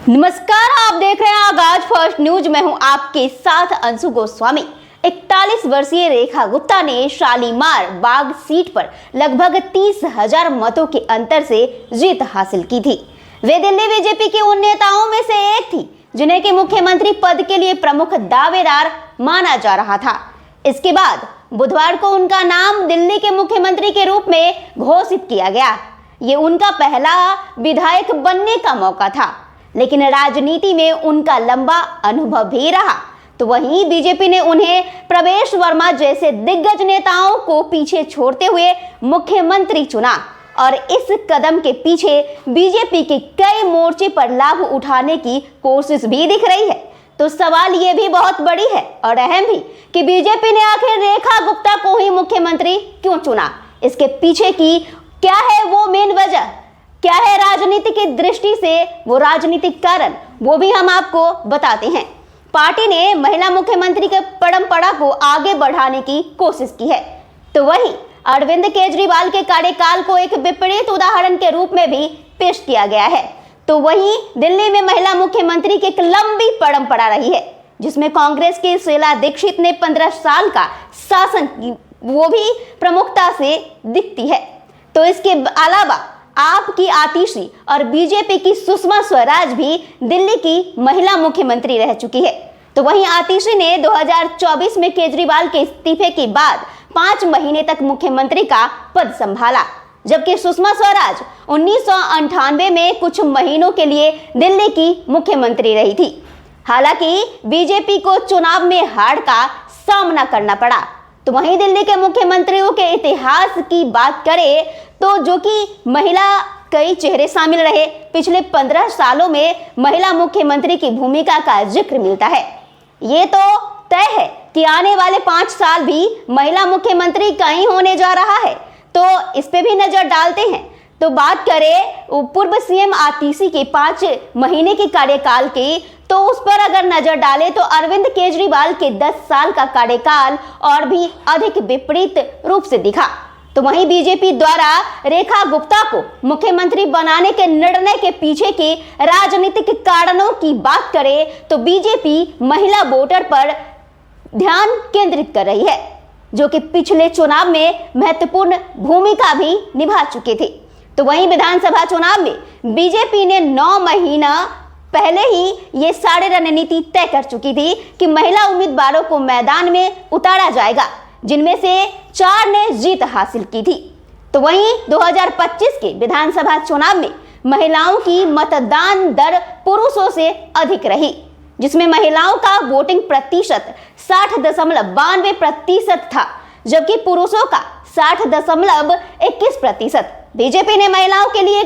नमस्कार, आप देख रहे हैं आगाज फर्स्ट न्यूज। मैं हूं आपके साथ अंशु गोस्वामी। 41 वर्षीय रेखा गुप्ता ने शालीमार बाग सीट पर लगभग 30,000 मतों के अंतर से जीत हासिल की थी। वे दिल्ली बीजेपी के उन नेताओं में से एक थी जिन्हें कि मुख्यमंत्री पद के लिए प्रमुख दावेदार माना जा रहा था। इसके बाद बुधवार को उनका नाम दिल्ली के मुख्यमंत्री के रूप में घोषित किया गया। ये उनका पहला विधायक बनने का मौका था, लेकिन राजनीति में उनका लंबा अनुभव भी रहा। तो वहीं बीजेपी ने उन्हें प्रवेश वर्मा जैसे दिग्गज नेताओं को पीछे छोड़ते हुए मुख्यमंत्री चुना और इस कदम के पीछे बीजेपी के कई मोर्चे पर लाभ उठाने की कोशिश भी दिख रही है। तो सवाल ये भी बहुत बड़ी है और अहम भी कि बीजेपी ने आखिर रेखा गुप्ता को ही मुख्यमंत्री क्यों चुना। इसके पीछे की क्या है वो मेन वजह, क्या है राजनीति की दृष्टि से वो राजनीतिक कारण, वो भी हम आपको बताते हैं। पार्टी ने महिला मुख्यमंत्री के परंपरा को आगे बढ़ाने की कोशिश की है। तो वहीं अरविंद केजरीवाल के कार्यकाल को एक विपरीत उदाहरण के रूप में भी पेश किया गया है। तो वहीं दिल्ली में महिला मुख्यमंत्री की एक लंबी परंपरा रही है, जिसमें कांग्रेस की शीला दीक्षित ने 15 साल का शासन की, वो भी प्रमुखता से दिखती है। तो इसके अलावा आपकी आतिशी और बीजेपी की सुषमा स्वराज भी दिल्ली की महिला मुख्यमंत्री रह चुकी है। तो वहीं आतिशी ने 2024 में केजरीवाल के इस्तीफे के बाद 5 महीने तक मुख्यमंत्री का पद संभाला, जबकि सुषमा स्वराज 1998 में कुछ महीनों के लिए दिल्ली की मुख्यमंत्री रही थी। हालांकि बीजेपी को चुनाव में हार का सामना करना पड़ा। तो वहीं दिल्ली के मुख्यमंत्रियों के इतिहास की बात करें तो जो कि महिला कई चेहरे शामिल रहे, पिछले 15 सालों में महिला मुख्यमंत्री की भूमिका का जिक्र मिलता है। ये तो तय है कि आने वाले 5 साल भी महिला मुख्यमंत्री का ही होने जा रहा है। तो इस पे भी नजर डालते हैं। तो बात करें पूर्व सीएम आतिशी के 5 महीने के कार्यकाल की, तो उस पर अगर नजर डालें तो अरविंद केजरीवाल के 10 साल का कार्यकाल और भी अधिक विपरीत रूप से दिखा। तो वहीं बीजेपी द्वारा रेखा गुप्ता को मुख्यमंत्री बनाने के निर्णय के पीछे के राजनीतिक कारणों की बात करें तो बीजेपी महिला वोटर पर ध्यान केंद्रित कर रही है, जो कि पिछले चुनाव में महत्वपूर्ण भूमिका भी निभा चुके थे। तो वहीं विधानसभा चुनाव में बीजेपी ने 9 महीना पहले ही ये सारी रणनीति तय कर चुकी थी कि महिला उम्मीदवारों को मैदान में उतारा जाएगा, जिनमें से 4 ने जीत हासिल की थी। तो वहीं 2025 के विधानसभा चुनाव में महिलाओं की मतदान दर पुरुषों से अधिक रही, जिसमें महिलाओं का वोटिंग प्रतिशत 60.92% था, जबकि पुरुषों का 60.21%। बीजेपी ने महिलाओं के लिए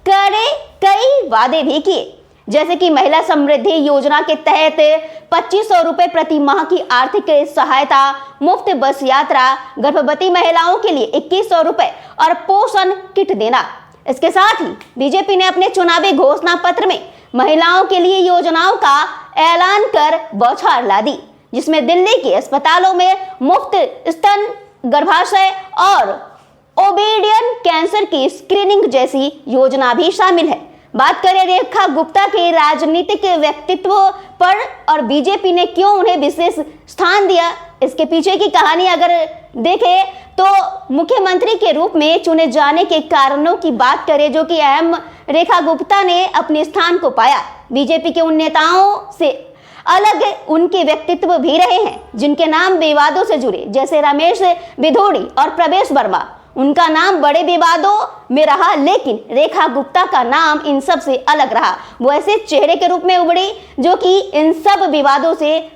कई वादे भी किए, जैसे कि महिला समृद्धि योजना के तहत 2500 रुपए प्रति माह की आर्थिक सहायता, मुफ्त बस यात्रा, गर्भवती महिलाओं के लिए 2100 रुपए और पोषण किट देना। इसके साथ ही बीजेपी ने अपने चुनावी घोषणा पत्र में महिलाओं के लिए योजनाओं का ऐलान कर बौछार ला दी, जिसमें दिल्ली के अस्पतालों में मुफ्त स्तन, गर्भाशय और ओवेरियन कैंसर की स्क्रीनिंग जैसी योजना भी शामिल है। बात करें रेखा गुप्ता के राजनीतिक व्यक्तित्व पर और बीजेपी ने क्यों उन्हें विशेष स्थान दिया, इसके पीछे की कहानी अगर देखें तो मुख्यमंत्री के रूप में चुने जाने के कारणों की बात करें, जो कि अहम रेखा गुप्ता ने अपने स्थान को पाया। बीजेपी के उन नेताओं से अलग उनके व्यक्तित्व भी रहे हैं जिनके नाम विवादों से जुड़े, जैसे रमेश बिधूड़ी और प्रवेश वर्मा। उनका नाम बड़े विवादों में रहा, लेकिन रेखा गुप्ता का नाम इन सब से अलग रहा। वो ऐसे चेहरे के रूप में उभरी जो कि इन सब विवादों से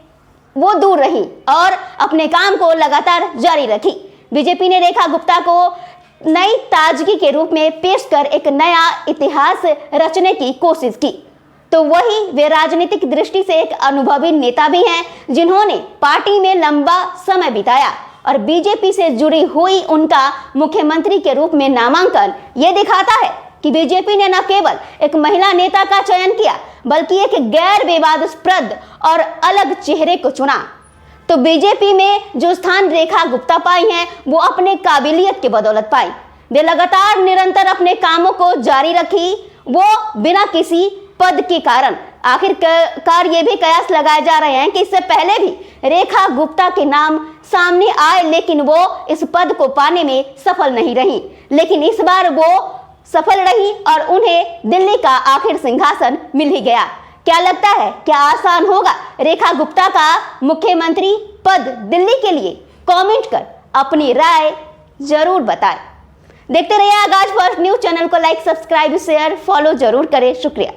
वो दूर रही और अपने काम को लगातार जारी रखी। बीजेपी ने रेखा गुप्ता को नई ताजगी के रूप में पेश कर एक नया इतिहास रचने की कोशिश की। तो वही वे राजनीतिक दृष्टि से एक अनुभवी नेता भी हैं, जिन्होंने पार्टी में लंबा समय बिताया और बीजेपी से जुड़ी हुई उनका मुख्यमंत्री के रूप में नामांकन ये दिखाता है कि बीजेपी ने न केवल एक महिला नेता का चयन किया, बल्कि एक गैर विवादास्पद और अलग चेहरे को चुना। तो बीजेपी में जो स्थान रेखा गुप्ता पाई हैं, वो अपने काबिलियत की बदौलत पाई। वे लगातार निरंतर अपने कामों को जारी रखी, वो बिना किसी पद के कारण। आखिरकार ये भी कयास लगाए जा रहे हैं कि इससे पहले भी रेखा गुप्ता के नाम सामने आए, लेकिन वो इस पद को पाने में सफल नहीं रही। लेकिन इस बार वो सफल रही और उन्हें दिल्ली का आखिर सिंहासन मिल ही गया। क्या लगता है, क्या आसान होगा रेखा गुप्ता का मुख्यमंत्री पद दिल्ली के लिए? कमेंट कर अपनी राय जरूर बताएं। देखते रहिए आगाज फर्स्ट न्यूज। चैनल को लाइक, सब्सक्राइब, शेयर, फॉलो जरूर करें। शुक्रिया।